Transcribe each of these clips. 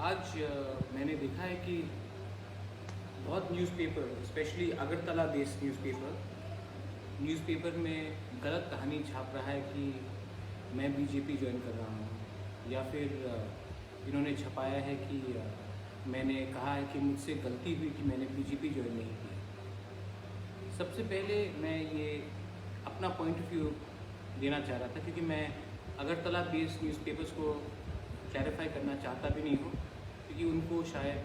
आज मैंने देखा है कि बहुत newspaper specially Agartala based newspaper में गलत कहानी छाप रहा है कि मैं बीजेपी ज्वाइन कर रहा हूँ, या फिर इन्होंने छपाया है कि मैंने कहा है कि मुझसे गलती हुई कि मैंने बीजेपी ज्वाइन नहीं किया। सबसे पहले मैं ये अपना पॉइंट ऑफ व्यू देना चाह रहा था, क्योंकि मैं अगरतला बेस्ड न्यूज़पेपर्स को क्लैरिफाई करना चाहता भी नहीं हूँ, क्योंकि उनको शायद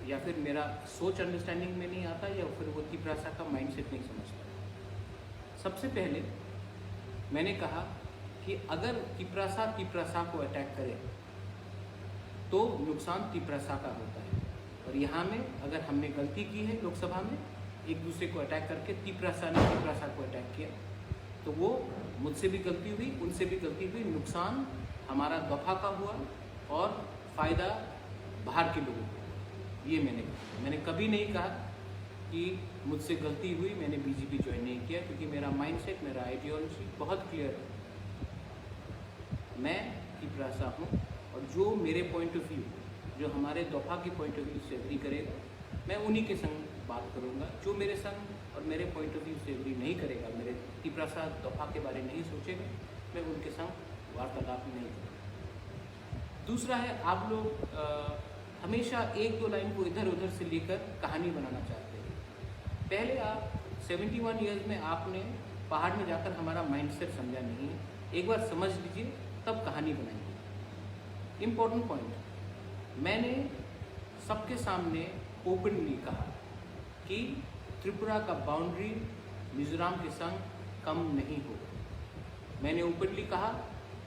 या फिर मेरा सोच अंडरस्टैंडिंग में नहीं आता, या फिर वो तिपरासा का माइंडसेट नहीं समझता। सबसे पहले मैंने कहा कि अगर तिपरासा को अटैक करे तो नुकसान तिपरासा का होता है, और यहाँ में अगर हमने गलती की है लोकसभा में एक दूसरे को अटैक करके तिपरासा ने तिपरासा को अटैक किया, तो वो मुझसे भी गलती हुई, उनसे भी गलती हुई, नुकसान हमारा दफा का हुआ और फ़ायदा बाहर के लोगों को। ये मैंने कभी नहीं कहा कि मुझसे गलती हुई, मैंने बीजेपी ज्वाइन नहीं किया, क्योंकि मेरा माइंडसेट, मेरा आइडियोलॉजी बहुत क्लियर है। मैं तिपरासा हूँ, और जो मेरे पॉइंट ऑफ व्यू, जो हमारे दफा के पॉइंट ऑफ व्यू से एग्री करेगा, मैं उन्हीं के संग बात करूँगा। जो मेरे संग और मेरे पॉइंट ऑफ व्यू से एग्री नहीं करेगा, मेरे तिपरासा दफा के बारे में नहीं सोचेगा, मैं उनके संग वार्तालाप नहीं करूँगा। दूसरा है, आप लोग हमेशा एक दो लाइन को इधर उधर से लेकर कहानी बनाना चाहते हैं। पहले आप 71 ईयर्स में आपने पहाड़ में जाकर हमारा माइंडसेट समझा नहीं है, एक बार समझ लीजिए तब कहानी बनाइए। इम्पोर्टेंट पॉइंट, मैंने सबके सामने ओपनली कहा कि त्रिपुरा का बाउंड्री मिजोरम के संग कम नहीं होगा। मैंने ओपनली कहा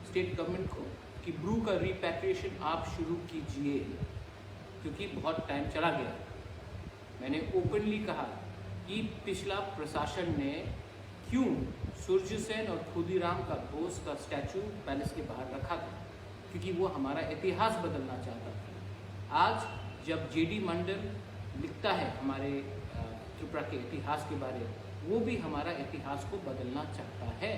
स्टेट गवर्नमेंट को कि ब्रू का रिपैट्रिएशन आप शुरू कीजिए, क्योंकि बहुत टाइम चला गया। मैंने ओपनली कहा कि पिछला प्रशासन ने क्यों सूर्य सेन और खुदीराम का बोस का स्टैचू पैलेस के बाहर रखा था, क्योंकि वो हमारा इतिहास बदलना चाहता था। आज जब जेडी मंडल लिखता है हमारे त्रिपुरा के इतिहास के बारे में, वो भी हमारा इतिहास को बदलना चाहता है।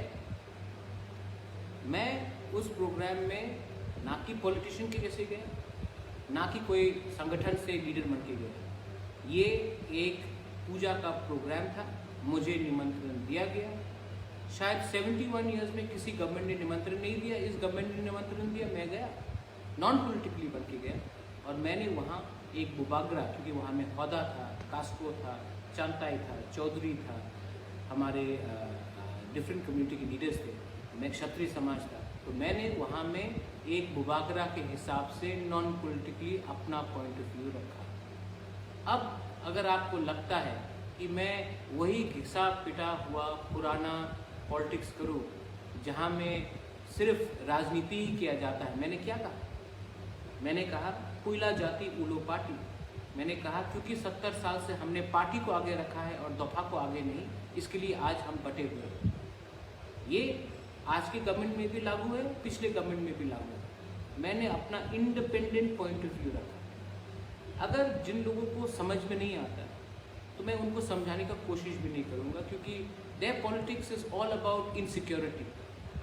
मैं उस प्रोग्राम में ना कि पॉलिटिशियन के जैसे गया, ना कि कोई संगठन से लीडर बन के गया। ये एक पूजा का प्रोग्राम था, मुझे निमंत्रण दिया गया। शायद 71 ईयर्स में किसी गवर्नमेंट ने निमंत्रण नहीं दिया, इस गवर्नमेंट ने निमंत्रण दिया, मैं गया, नॉन पॉलिटिकली बन के गया। और मैंने वहाँ एक बुबागरा, क्योंकि वहाँ में हौदा था, कास्को था, चांताई था, चौधरी था, हमारे डिफरेंट कम्युनिटी के लीडर्स थे, मैं क्षत्रिय समाज था, तो मैंने वहाँ में एक बुबागरा के हिसाब से नॉन पॉलिटिकली अपना पॉइंट ऑफ व्यू रखा। अब अगर आपको लगता है कि मैं वही घिसा पिटा हुआ पुराना पॉलिटिक्स करूं, जहां में सिर्फ राजनीति ही किया जाता है, मैंने क्या कहा? मैंने कहा कोयला जाति उलो पार्टी। मैंने कहा क्योंकि 70 साल से हमने पार्टी को आगे रखा है और दफा को आगे नहीं, इसके लिए आज हम बटे हुए हैं। ये आज के गवर्नमेंट में भी लागू है, पिछले गवर्नमेंट में भी लागू है। मैंने अपना इंडिपेंडेंट पॉइंट ऑफ व्यू रखा। अगर जिन लोगों को समझ में नहीं आता तो मैं उनको समझाने का कोशिश भी नहीं करूँगा, क्योंकि there politics is all about insecurity.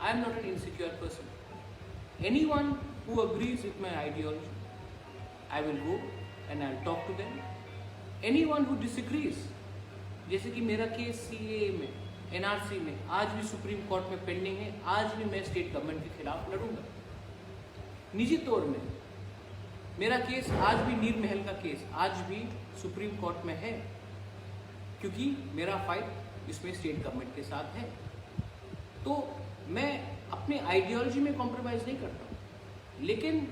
I am not an insecure person. Anyone who agrees with my ideology, I will go and I will talk to them. Anyone who disagrees, जैसे कि मेरा केस सीएए में, NRC में आज भी supreme court में pending है, आज भी मैं स्टेट गवर्नमेंट के खिलाफ लड़ूंगा। निजी तौर में मेरा केस आज भी, नीर महल का केस आज भी सुप्रीम कोर्ट में है, क्योंकि मेरा फाइट इसमें स्टेट गवर्नमेंट के साथ है। तो मैं अपने आइडियोलॉजी में कॉम्प्रोमाइज़ नहीं करता हूँ। लेकिन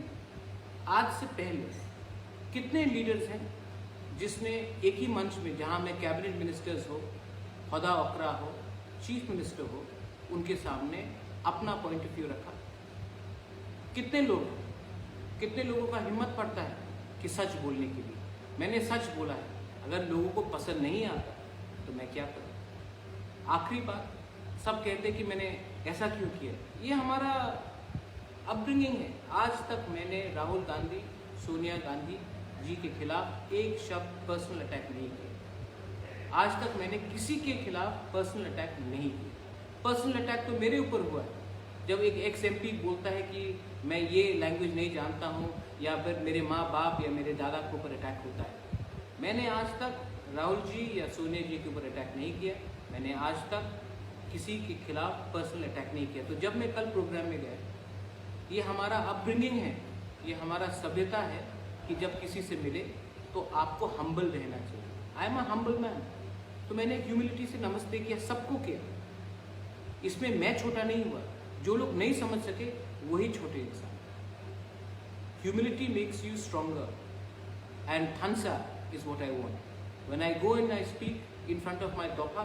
आज से पहले कितने लीडर्स हैं जिसने एक ही मंच में, जहाँ मैं कैबिनेट मिनिस्टर्स हो, हौदा ओकरा हो, चीफ मिनिस्टर हो, उनके सामने अपना पॉइंट ऑफ व्यू रखा? कितने लोगों का हिम्मत पड़ता है कि सच बोलने के लिए? मैंने सच बोला है। अगर लोगों को पसंद नहीं आता तो मैं क्या करूं? आखिरी बात, सब कहते हैं कि मैंने ऐसा क्यों किया। ये हमारा अपब्रिंगिंग है। आज तक मैंने राहुल गांधी, सोनिया गांधी जी के खिलाफ एक शब्द पर्सनल अटैक नहीं किया। आज तक मैंने किसी के खिलाफ पर्सनल अटैक नहीं किया। पर्सनल अटैक तो मेरे ऊपर हुआ है, जब एक एक्स एमपी बोलता है कि मैं ये लैंग्वेज नहीं जानता हूँ, या फिर मेरे माँ बाप या मेरे दादा के ऊपर अटैक होता है। मैंने आज तक राहुल जी या सोनिया जी के ऊपर अटैक नहीं किया, मैंने आज तक किसी के खिलाफ पर्सनल अटैक नहीं किया। तो जब मैं कल प्रोग्राम में गया, ये हमारा अपब्रिंगिंग है, ये हमारा सभ्यता है कि जब किसी से मिले तो आपको हम्बल रहना चाहिए। I am a humble man. तो मैंने ह्यूमिलिटी से नमस्ते किया, सबको किया, इसमें मैं छोटा नहीं हुआ। जो लोग नहीं समझ सके वही छोटे इंसान। Humility makes you stronger and थंसा is what I want. When I go and I speak in front of my दोपा,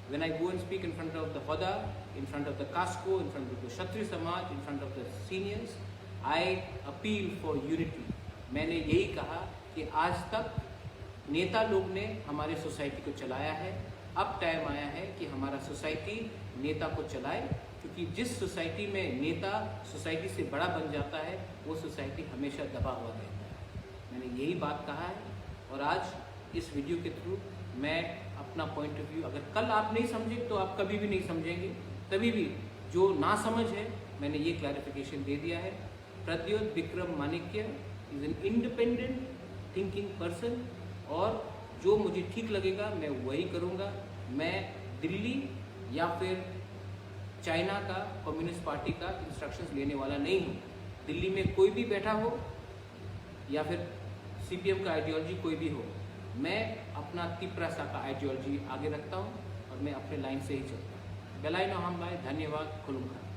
when I go and speak in front of the होदा, इन फ्रंट ऑफ द कास्को, in front of the क्षत्रिय समाज, in front of the seniors, I appeal for unity. मैंने यही कहा कि आज तक नेता लोग ने हमारे सोसाइटी को चलाया है, अब टाइम आया है कि हमारा सोसाइटी नेता को चलाए, क्योंकि जिस सोसाइटी में नेता सोसाइटी से बड़ा बन जाता है वो सोसाइटी हमेशा दबा हुआ रहता है। मैंने यही बात कहा है, और आज इस वीडियो के थ्रू मैं अपना पॉइंट ऑफ व्यू, अगर कल आप नहीं समझे तो आप कभी भी नहीं समझेंगे, कभी भी जो ना समझ है मैंने ये क्लैरिफिकेशन दे दिया है। Pradyot Vikram Manikya is an independent thinking person, और जो मुझे ठीक लगेगा मैं वही करूँगा। मैं दिल्ली या फिर चाइना का कम्युनिस्ट पार्टी का इंस्ट्रक्शंस लेने वाला नहीं हूँ। दिल्ली में कोई भी बैठा हो या फिर सीपीएम का आइडियोलॉजी कोई भी हो, मैं अपना तिपरासा का आइडियोलॉजी आगे रखता हूँ और मैं अपने लाइन से ही चलता हूँ। बेलाई नोहाम भाई, धन्यवाद। खुलूम खान।